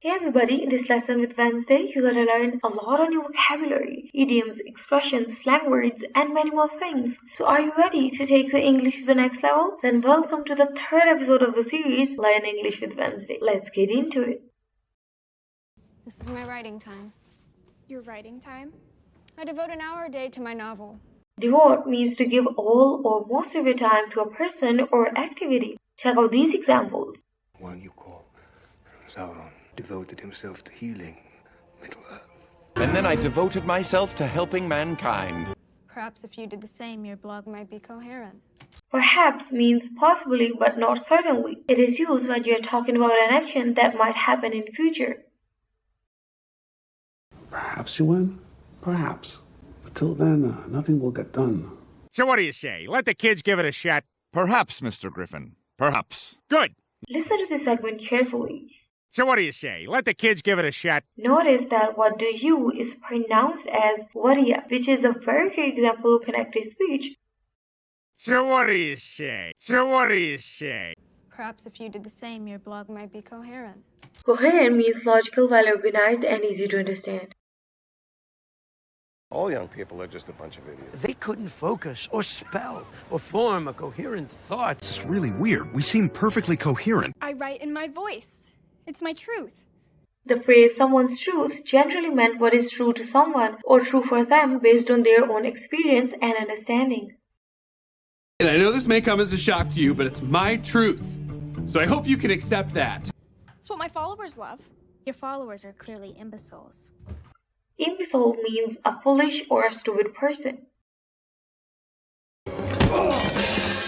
Hey everybody, in this lesson with Wednesday, you're gonna learn a lot of new vocabulary, idioms, expressions, slang words, and many more things. So are you ready to take your English to the next level? Then welcome to the third episode of the series, Learn English with Wednesday. Let's get into it. This is my writing time. Your writing time? I devote an hour a day to my novel. Devote means to give all or most of your time to a person or activity. Check out these examples. One you call Sauron devoted himself to healing Middle-earth. And then I devoted myself to helping mankind. Perhaps if you did the same, your blog might be coherent. Perhaps means possibly but not certainly. It is used when you are talking about an action that might happen in the future. Perhaps you win. Perhaps. But till then, nothing will get done. So what do you say? Let the kids give it a shot? Perhaps, Mr. Griffin. Perhaps. Good. Listen to this segment carefully. So what do you say? Let the kids give it a shot? Notice that what do you is pronounced as Whaddaya, which is a very good example of connected speech. So what do you say? So what do you say? Perhaps if you did the same, your blog might be coherent. Coherent means logical, well organized, and easy to understand. All young people are just a bunch of idiots. They couldn't focus or spell or form a coherent thought. This is really weird. We seem perfectly coherent. I write in my voice. It's my truth. The phrase someone's truth generally meant what is true to someone or true for them based on their own experience and understanding. And I know this may come as a shock to you, but it's my truth. So I hope you can accept that. It's what my followers love. Your followers are clearly imbeciles. Imbecile means a foolish or a stupid person.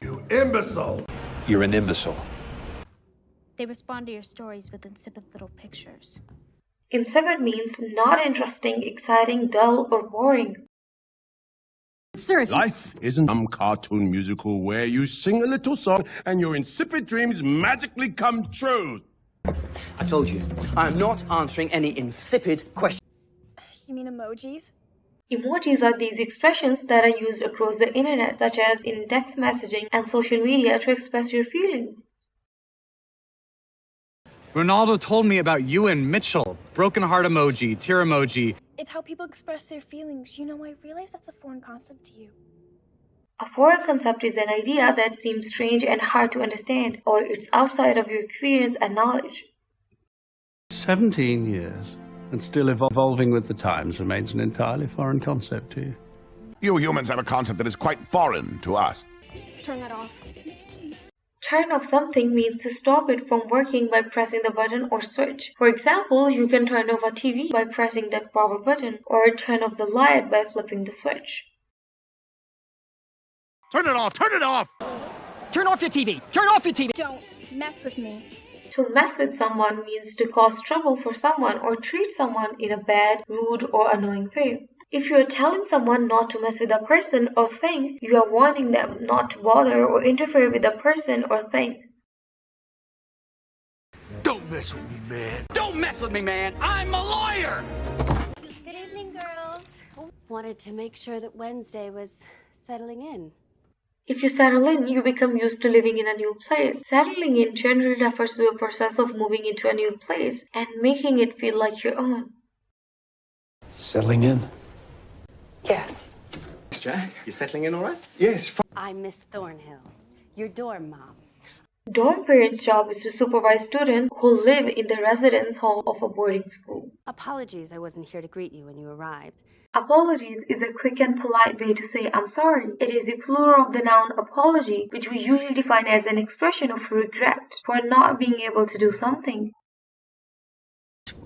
You imbecile! You're an imbecile. They respond to your stories with insipid little pictures. Insipid means not interesting, exciting, dull, or boring. Sir, life isn't some cartoon musical where you sing a little song and your insipid dreams magically come true. I told you, I'm not answering any insipid questions. You mean emojis? Emojis are these expressions that are used across the internet, such as in text messaging and social media, to express your feelings. Ronaldo told me about you and Mitchell. Broken heart emoji, tear emoji. It's how people express their feelings. You know, I realize that's a foreign concept to you. A foreign concept is an idea that seems strange and hard to understand, or it's outside of your experience and knowledge. 17 years, and still evolving with the times remains an entirely foreign concept to you. You humans have a concept that is quite foreign to us. Turn that off. Turn off something means to stop it from working by pressing the button or switch. For example, you can turn off a TV by pressing that power button, or turn off the light by flipping the switch. Turn it off! Turn it off! Turn off your TV! Turn off your TV! Don't mess with me. To mess with someone means to cause trouble for someone or treat someone in a bad, rude, or annoying way. If you are telling someone not to mess with a person or thing, you are warning them not to bother or interfere with a person or thing. Don't mess with me, man! Don't mess with me, man! I'm a lawyer! Good evening, girls. Wanted to make sure that Wednesday was settling in. If you settle in, you become used to living in a new place. Settling in generally refers to the process of moving into a new place and making it feel like your own. Settling in? Yes. Jack, you settling in all right? Yes. I'm Miss Thornhill, your dorm mom. Dorm parents' job is to supervise students who live in the residence hall of a boarding school. Apologies I wasn't here to greet you when you arrived. Apologies is a quick and polite way to say I'm sorry. It is the plural of the noun apology, which we usually define as an expression of regret for not being able to do something.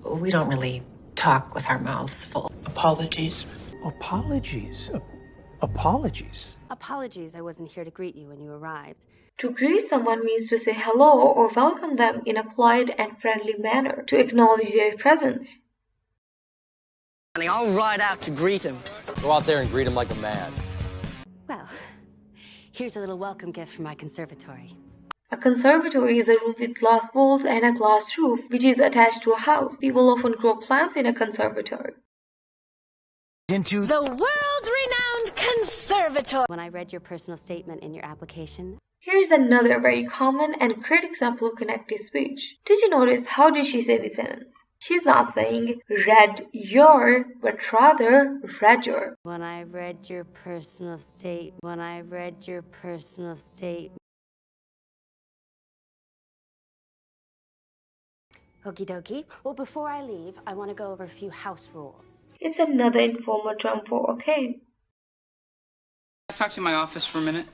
We don't really talk with our mouths full. Apologies. Apologies. Apologies. Apologies I wasn't here to greet you when you arrived. To greet someone means to say hello or welcome them in a polite and friendly manner, to acknowledge their presence. I'll ride out to greet him. Go out there and greet him like a man. Well, here's a little welcome gift from my conservatory. A conservatory is a room with glass walls and a glass roof, which is attached to a house. People often grow plants in a conservatory. Into the world-renowned conservatory. When I read your personal statement in your application, Here's another very common and great example of connected speech. Did you notice how did she say the sentence? She's not saying Rejur, but rather Rejur. When I read your personal statement. When I read your personal statement. Okie dokie. Well, before I leave, I want to go over a few house rules. It's another informal term for okay. Can I talk to my office for a minute?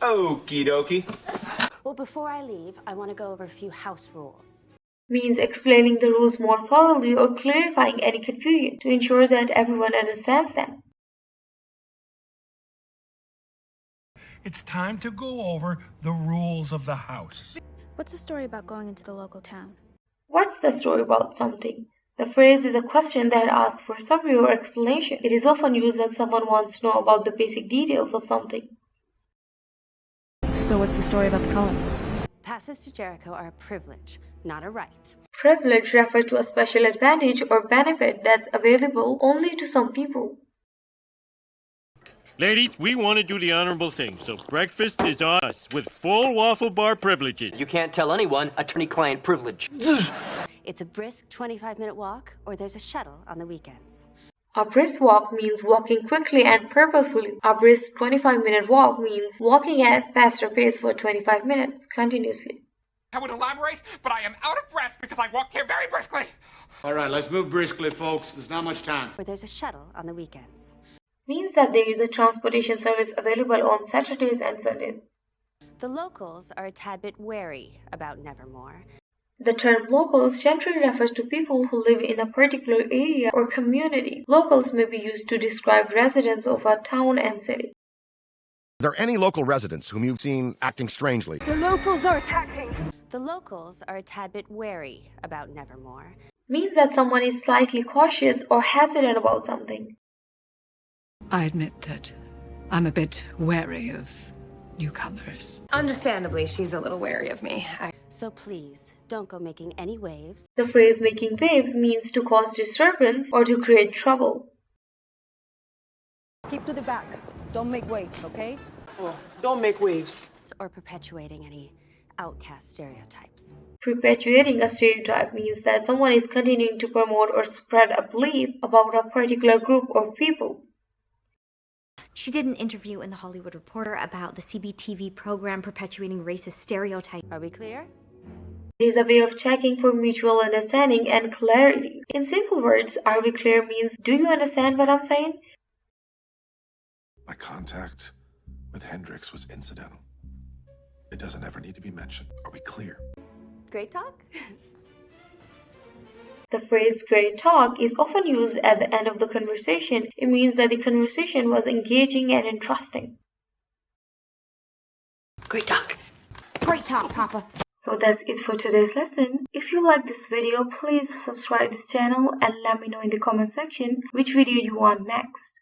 Okie dokie. Well, before I leave, I want to go over a few house rules. Means explaining the rules more thoroughly or clarifying any confusion to ensure that everyone understands them. It's time to go over the rules of the house. What's the story about going into the local town? What's the story about something? The phrase is a question that asks for summary or explanation. It is often used when someone wants to know about the basic details of something. So what's the story about the colors? Passes to Jericho are a privilege, not a right. Privilege refers to a special advantage or benefit that's available only to some people. Ladies, we want to do the honorable thing, so breakfast is on us with full waffle bar privileges. You can't tell anyone attorney-client privilege. It's a brisk 25-minute walk, or there's a shuttle on the weekends. A brisk walk means walking quickly and purposefully. A brisk 25-minute walk means walking at a faster pace for 25 minutes continuously. I would elaborate, but I am out of breath because I walked here very briskly. All right, let's move briskly, folks. There's not much time. Or there's a shuttle on the weekends. Means that there is a transportation service available on Saturdays and Sundays. The locals are a tad bit wary about Nevermore. The term locals generally refers to people who live in a particular area or community. Locals may be used to describe residents of a town and city. Are there any local residents whom you've seen acting strangely? The locals are attacking. The locals are a tad bit wary about Nevermore. Means that someone is slightly cautious or hesitant about something. I admit that I'm a bit wary of newcomers. Understandably, she's a little wary of me. So please, don't go making any waves. The phrase making waves means to cause disturbance or to create trouble. Keep to the back. Don't make waves, okay? Well, don't make waves. Or perpetuating any outcast stereotypes. Perpetuating a stereotype means that someone is continuing to promote or spread a belief about a particular group of people. She did an interview in The Hollywood Reporter about the CBTV program perpetuating racist stereotypes. Are we clear? It is a way of checking for mutual understanding and clarity. In simple words, are we clear means, do you understand what I'm saying? My contact with Hendrix was incidental. It doesn't ever need to be mentioned. Are we clear? Great talk? The phrase great talk is often used at the end of the conversation. It means that the conversation was engaging and interesting. Great talk. Great talk, Papa. So that's it for today's lesson. If you like this video, please subscribe this channel and let me know in the comment section which video you want next.